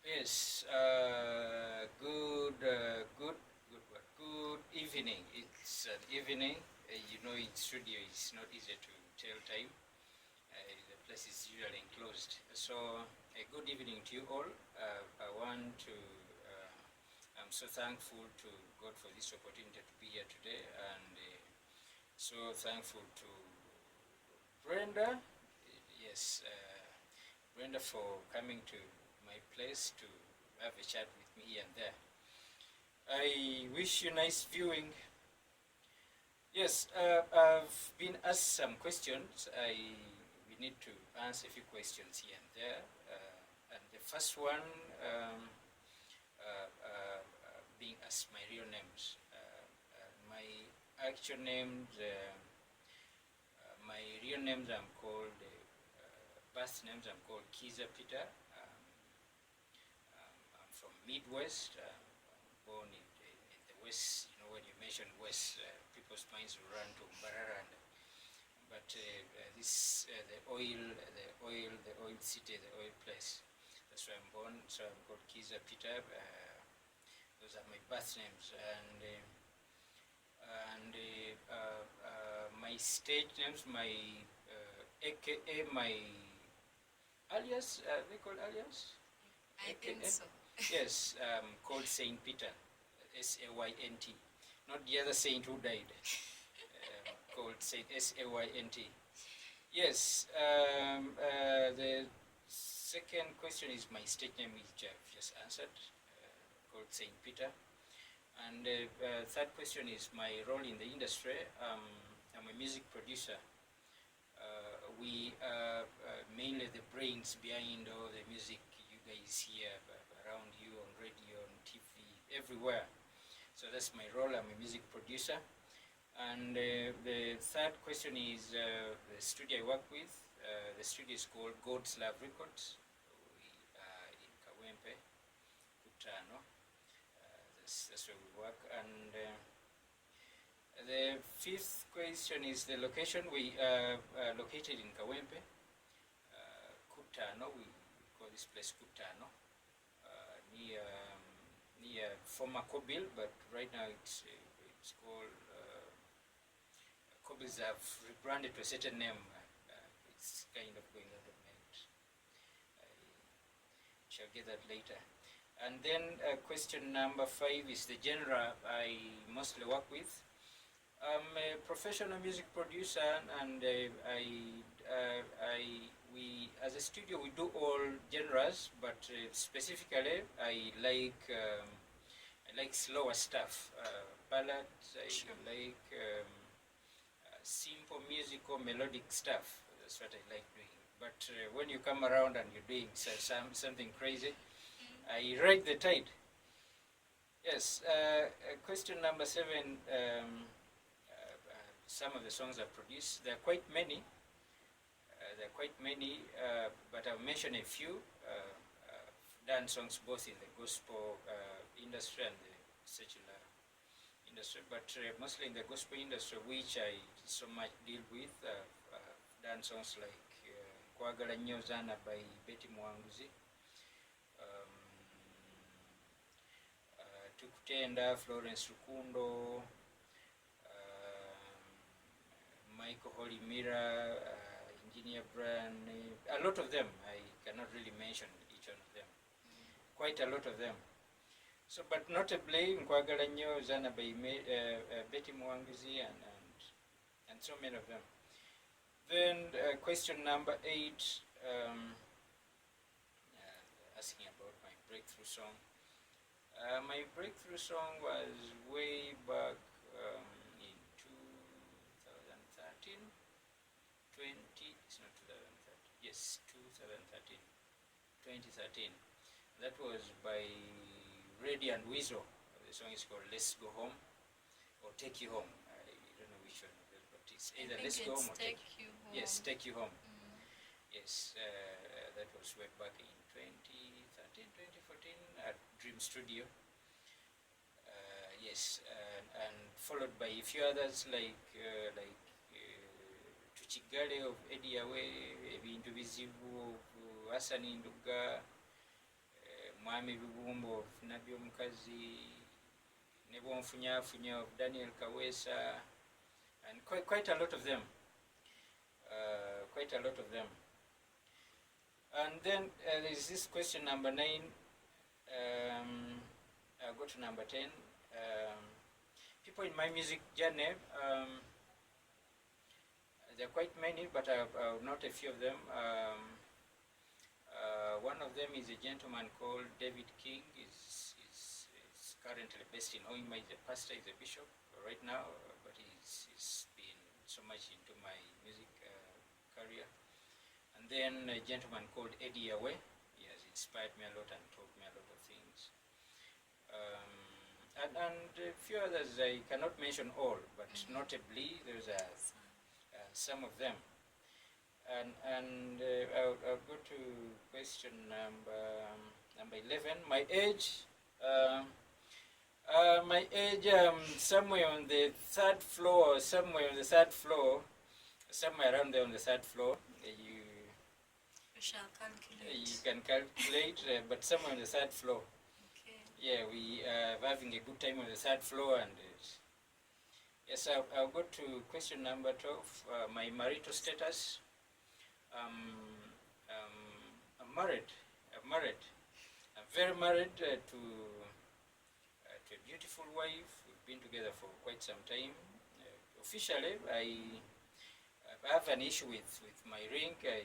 Yes, good evening. It's an evening. In studio it's not easy to tell time. The place is usually enclosed. So, good evening to you all. I want to. I'm so thankful to God for this opportunity to be here today, and so thankful to Brenda. Yes, Brenda for coming to my place to have a chat with me here and there. I wish you nice viewing. Yes, I've been asked some questions. We need to answer a few questions here and there. And the first one being asked my real names. My actual names, my real names I'm called, birth names I'm called Kiza Peter. I'm from Midwest. I'm born in the West. When you mention West, people's minds will run to Mbarara. But the oil city, the oil place. That's where I'm born. So I'm called Kiza Peter. Those are my birth names. And my stage names, my AKA, my alias, they call alias? I think so. Yes, called Saint Peter, S-A-Y-N-T. Not the other saint who died, called Saint S-A-Y-N-T. Yes, the second question is my stage name, which I've just answered, called Saint Peter. And third question is my role in the industry. I'm a music producer. We are mainly the brains behind all the music you guys hear around you on radio, on TV, everywhere. So that's my role. I'm a music producer. And the third question is the studio I work with. The studio is called God's Love Records. We are in Kawempe, Kutano. That's where we work. And the fifth question is the location. We are located in Kawempe, Kutano. We call this place Kutano, near former Kobil, but right now it's called Kobil's have rebranded to a certain name. It's kind of going out of mind. I shall get that later. And then question number 5 is the genre I mostly work with. I'm a professional music producer, and we as a studio we do all genres, but specifically I like slower stuff, ballads. I like simple musical melodic stuff. That's what I like doing. But when you come around and you're doing something crazy, I ride the tide. Yes. Question number 7. Some of the songs I produced. There are quite many. But I've mentioned a few. Done songs both in the gospel industry and the secular industry, but mostly in the gospel industry, which I so much deal with. Done songs like Kwagala Nnyo Zana by Betty Mwanguzi, Tukutenda, Florence Rukundo, Michael Holy Mirror, Engineer Brand, a lot of them. I cannot really mention each one of them. Quite a lot of them. So, but notably, Nkwagala Nnyo Zana by Betty Mwanguzi and so many of them. Then question number 8, asking about my breakthrough song. My breakthrough song was way back in 2013. It's not 2013. Yes, 2013. That was by Reddy and Weasel. The song is called Let's Go Home or Take You Home. I don't know which one, but it's either Let's Go Home or Take You Home. Yes, Take You Home. Yes, that was way back in 2013, 2014 at Dream Studio. Yes, and followed by a few others like Tuchigale of Eddie Awe, Ebintu Bizibu of Asani Nduga, Mwami Bibumbo of Nabyo Mukazi, Nebo Mfunya of Daniel Kawesa, and quite a lot of them. Quite a lot of them. And then there's this question number 9. I'll go to number 10. People in my music journey, there are quite many, but I'll note a few of them. One of them is a gentleman called David King. He's currently based in Oima. He's a pastor, he's a bishop right now, but he's been so much into my music career. And then a gentleman called Eddie Yahweh. He has inspired me a lot and taught me a lot of things. And a few others I cannot mention all, but notably there's some of them. And I'll go to question number 11. My age. Somewhere on the third floor, somewhere around there on the third floor. You can calculate, but somewhere on the third floor. Okay. Yeah, we are having a good time on the third floor, and yes, I'll go to question number 12. My marital status. I'm married. I'm very married to a beautiful wife. We've been together for quite some time. Officially, I have an issue with my ring. I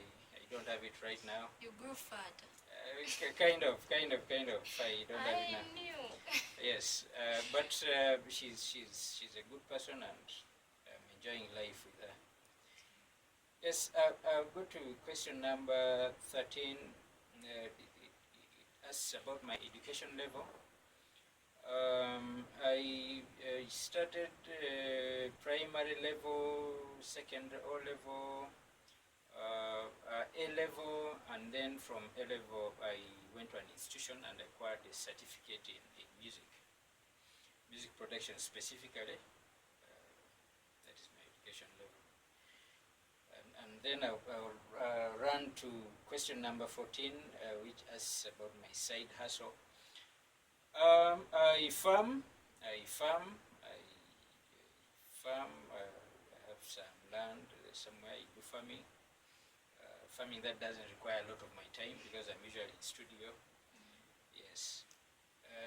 don't have it right now. You grew fat. Kind of. I don't have it now. I knew. Yes, but she's a good person, and I'm enjoying life with her. Yes, I'll go to question number 13. It asks about my education level. I started primary level, secondary O level, A level, and then from A level I went to an institution and acquired a certificate in music production specifically. That is my education level. And then I'll run to question number 14, which asks about my side hustle. I farm. I have some land somewhere. I do farming. Farming that doesn't require a lot of my time because I'm usually in studio. Yes.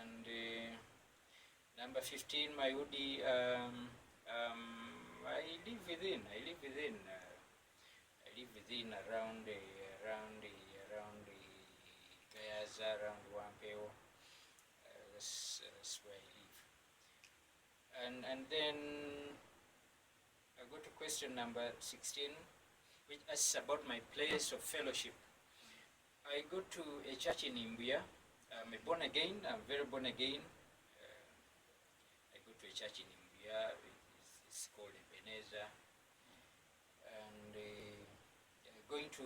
And number 15, my woody. I live within around Gayaza, around Wampeo. That's where I live. And then I go to question number 16, which asks about my place of fellowship. I go to a church in Imbuya. I'm born again. I'm very born again. I go to a church in Imbuya. It's called Ebenezer. And going to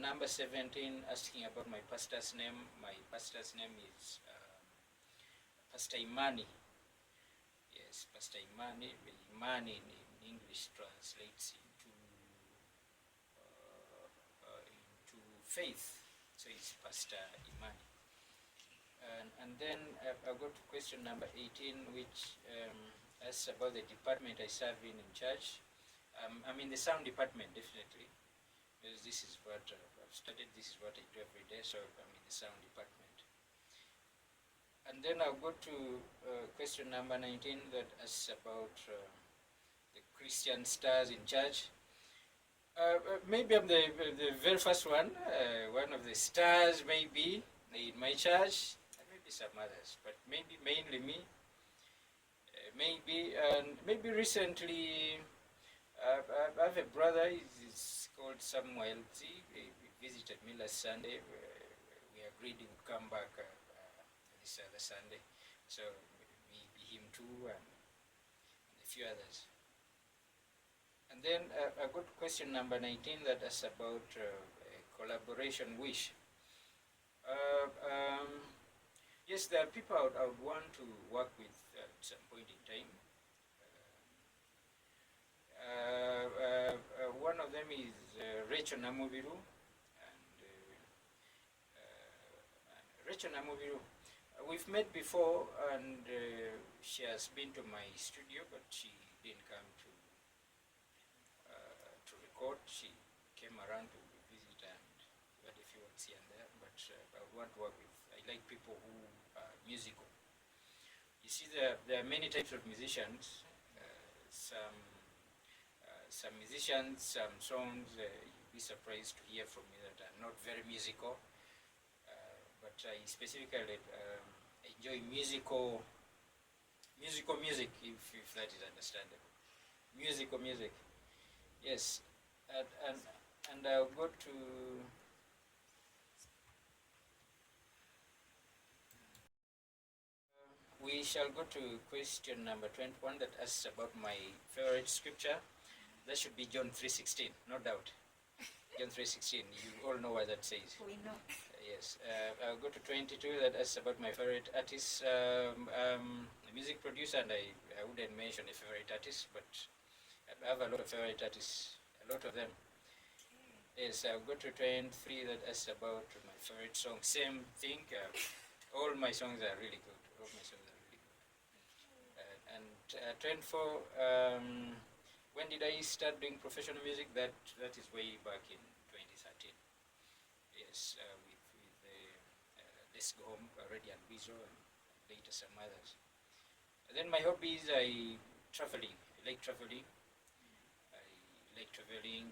number 17, asking about my pastor's name. My pastor's name is Pastor Imani. Yes, Pastor Imani. Imani in English translates into faith. So it's Pastor Imani. And then I'll go to question number 18, which asks about the department I serve in church. I'm in the sound department, definitely. Because this is what I've studied, this is what I do every day, so I'm in the sound department. And then I'll go to question number 19 that asks about the Christian stars in church. Maybe I'm the very first one of the stars maybe in my church, and maybe some others, but maybe mainly me. Maybe recently I have a brother, he's called Samuel. He visited me last Sunday. We agreed he would come back this other Sunday. So maybe him too and a few others. And then I got question number 19 that is about a collaboration wish. Yes, there are people I would want to work with at some point in time. One of them is Rachel Namubiru, and Rachel Namubiru. We've met before, and she has been to my studio, but she didn't come to record. She came around to visit and had a few words here and there. But I would want to work with. I like people who are musical. You see, there are many types of musicians. Some musicians, some songs, you'll be surprised to hear from me that are not very musical. But I specifically enjoy music, if that is understandable. Musical music, yes. And I'll go to. We shall go to question number 21 that asks about my favorite scripture. That should be John 3:16, no doubt. John 3:16, you all know what that says. We know. Yes, I'll go to 22 that asks about my favorite artist, music producer, and I wouldn't mention a favorite artist, but I have a lot of favorite artists, a lot of them. Yes, I'll go to 23 that asks about my favorite song. Same thing, all my songs are really good. All my songs are really good. And 24, when did I start doing professional music? That is way back in 2013. Yes, with Let's Go Home, already and Bizo, and later some others. And then my hobbies, traveling. I like traveling. I like traveling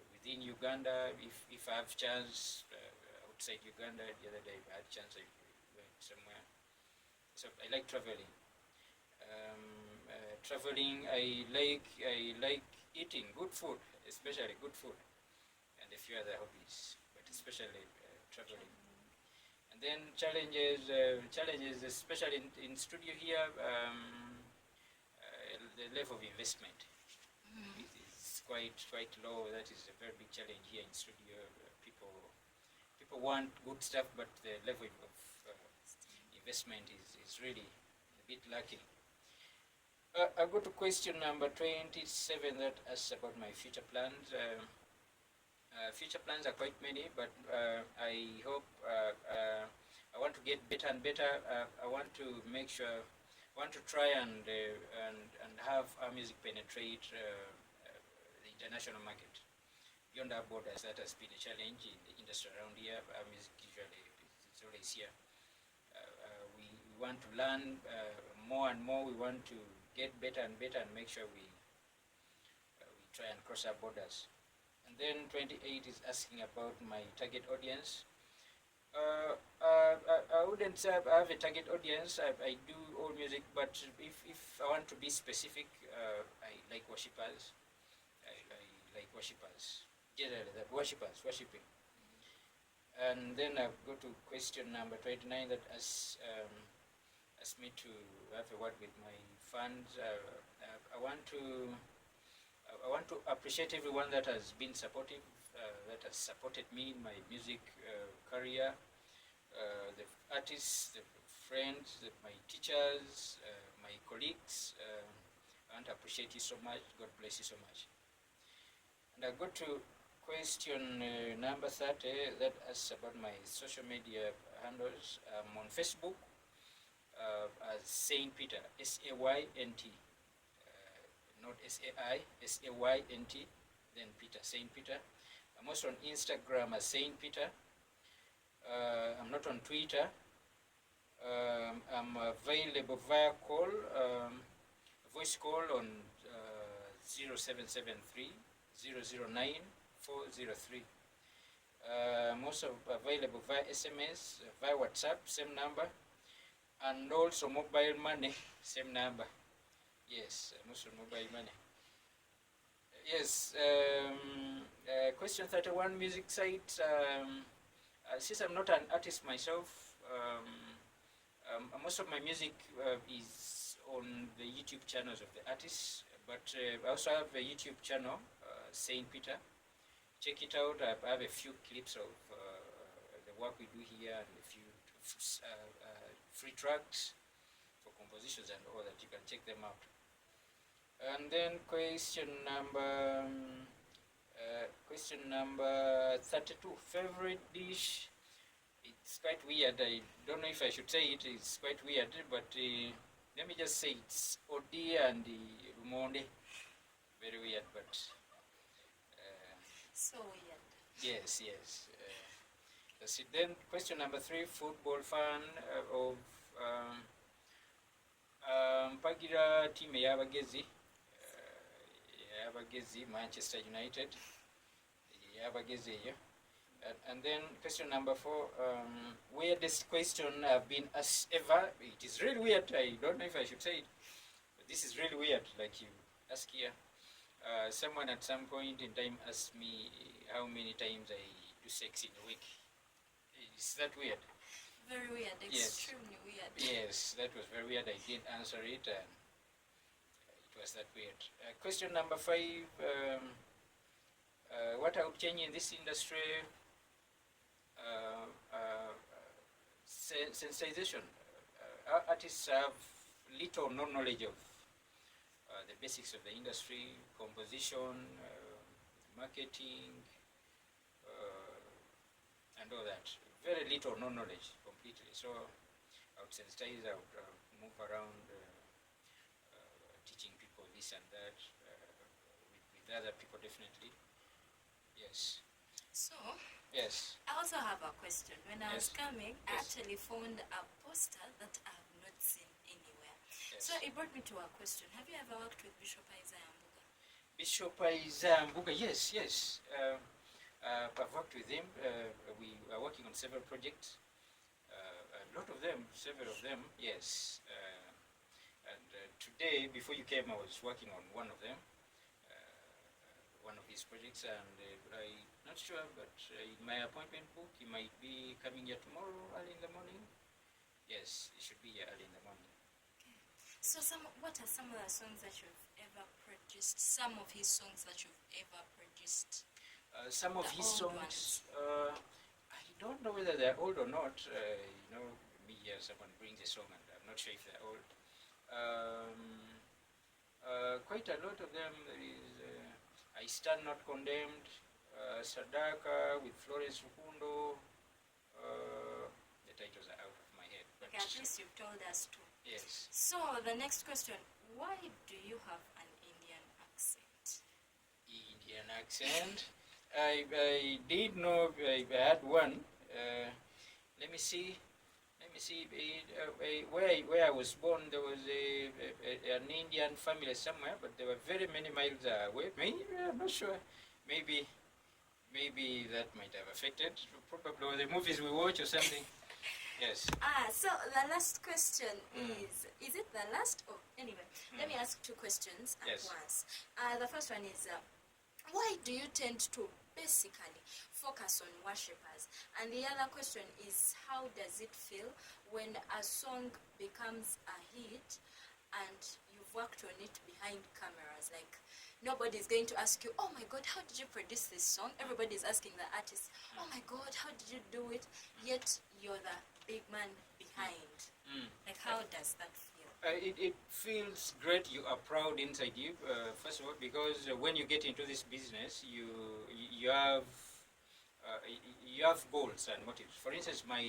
within Uganda. If I have chance, outside Uganda, the other day I had chance, I went somewhere. So I like traveling. Traveling, I like eating good food, especially good food, and a few other hobbies, but especially traveling. And then challenges, especially in studio here, the level of investment is quite low. That is a very big challenge here in studio. People want good stuff, but the level of investment is really a bit lacking. I'll go to question number 27 that asks about my future plans. Future plans are quite many, but I hope I want to get better and better. I want to make sure, I want to try and have our music penetrate the international market beyond our borders. That has been a challenge in the industry around here. Our music usually is always here. We want to learn more and more. We want to get better and better and make sure we try and cross our borders. And then 28 is asking about my target audience. I wouldn't say I have a target audience. I do all music, but if I want to be specific, I like worshippers. I like worshippers. Generally, that worshipping. And then I go to question number 29 that asks me to have a word with my fans. I want to appreciate everyone that has been supportive, that has supported me in my music career, the artists, the friends, my teachers, my colleagues. I want to appreciate you so much. God bless you so much. And I go to question number 30 that asks about my social media handles. I'm on Facebook as Saint Peter, SAYNT, not SAI, SAYNT, then Peter, Saint Peter. I'm also on Instagram as Saint Peter. I'm not on Twitter. I'm available via call, voice call on 0773 009 403. I'm also available via SMS, via WhatsApp, same number, and also mobile money, same number. Yes, I'm also on mobile money. Yes, question 31, music site. Since I'm not an artist myself, most of my music is on the YouTube channels of the artists, but I also have a YouTube channel, Saint Peter. Check it out. I have a few clips of the work we do here and a few free tracks for compositions and all that. You can check them out. And then question number 32, favorite dish. It's quite weird. I don't know if I should say it. It's quite weird, but let me just say it's Odi and Rumonde. Very weird, but So weird. yes, yes. That's it. Then question number 3: football fan of mpagira team ey'abagezi Manchester United ey'abagezi eyo. And then question number 4, weirdest question I've been asked ever. It is really weird. I don't know if I should say it, but this is really weird. Like you ask here, someone at some point in time asked me how many times I do sex in a week. Is that weird? Very weird. Yes. Extremely weird. Yes, that was very weird. I didn't answer it, and it was that weird. Question number 5, what I would change in this industry? Sensitization. Artists have little or no knowledge of the basics of the industry, composition, marketing, and all that. Very little or no knowledge completely. So I would sensitize, I would move around teaching people this and that with other people, definitely. Yes. So, Yes. I also have a question. When I was Yes. coming, I Yes. actually found a poster that I have not seen anywhere. Yes. So it brought me to a question. Have you ever worked with Bishop Isaiah Mbuga? Bishop Isaiah Mbuga, yes. I've worked with him. We are working on several projects. A lot of them, several of them, yes. And today, before you came, I was working on one of them, one of his projects, and I'm not sure, but in my appointment book, he might be coming here tomorrow early in the morning. Yes, he should be here early in the morning. So what are some of the songs that you've ever produced? Some of his songs that you've ever produced? Some of The his old songs, I don't know whether they're old or not. Me here, someone brings a song and I'm not sure if they're old. Quite a lot of them. There is I Stand Not Condemned, Sadaka with Florence Rukundo. The titles are out of my head. But Okay, at least you've told us two. yes. So the next question, why do you have an Indian accent? Indian accent. I did know I had one. Let me see. Where I was born, there was an Indian family somewhere, but they were very many miles away. Maybe, I'm not sure. Maybe that might have affected. Probably the movies we watch or something. Yes. So the last question Mm. is it the last? Oh, anyway, let me ask two questions at Yes. once. The first one is, why do you tend to basically focus on worshippers? And the other question is, how does it feel when a song becomes a hit and you've worked on it behind cameras? Like, nobody's going to ask you, oh my God, how did you produce this song? Everybody's asking the artist, oh my God, how did you do it? Yet you're the big man behind. Like, how does that feel? It feels great. You are proud inside you. First of all, because when you get into this business, you have goals and motives. For instance, my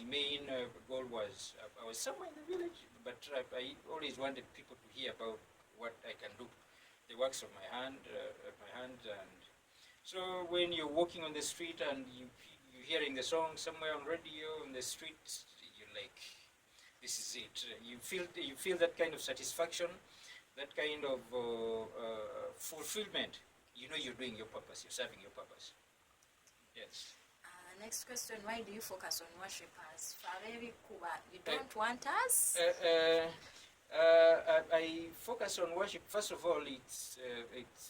main goal was I was somewhere in the village, but I always wanted people to hear about what I can do, the works of my hand, and so when you're walking on the street and you're hearing the song somewhere on radio on the street, you're like, this is it. You feel that kind of satisfaction, that kind of fulfillment. You know you're doing your purpose, you're serving your purpose. Yes. Next question, why do you focus on worshippers? You don't want us? I focus on worship. First of all, it's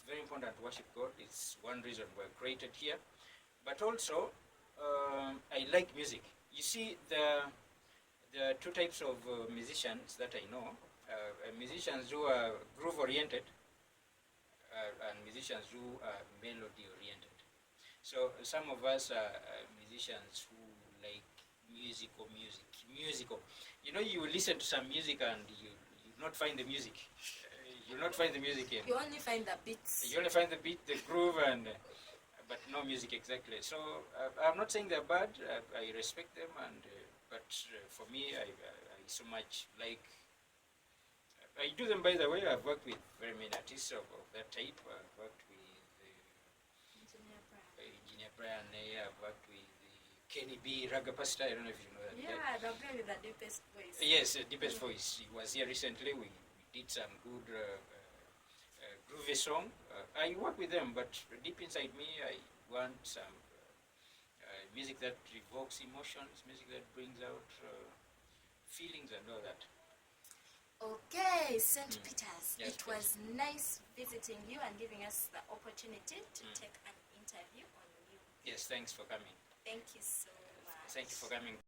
very important to worship God. It's one reason we're created here. But also, I like music. You see, there are two types of musicians that I know. Musicians who are groove-oriented and musicians who are melody-oriented. So some of us are musicians who like musical. You know, you listen to some music and you not find the music. You'll not find the music in. You only find the beats. You only find the beat, the groove, and but no music exactly. So I'm not saying they're bad. I respect them, and but for me, I so much like. I do them, by the way. I've worked with very many artists of that type. I've worked with Engineer Brian. I've worked with Kenny B. Ragapasta. I don't know if you know that. Yeah, the guy with the deepest voice. Yes, the deepest voice. He was here recently. We did some good groovy song. I work with them, but deep inside me, I want some music that evokes emotions, music that brings out feelings and all that. Okay, St. Peters, Yes, it was nice visiting you and giving us the opportunity to take an interview on you. Yes, thanks for coming. Thank you so much. Thank you for coming.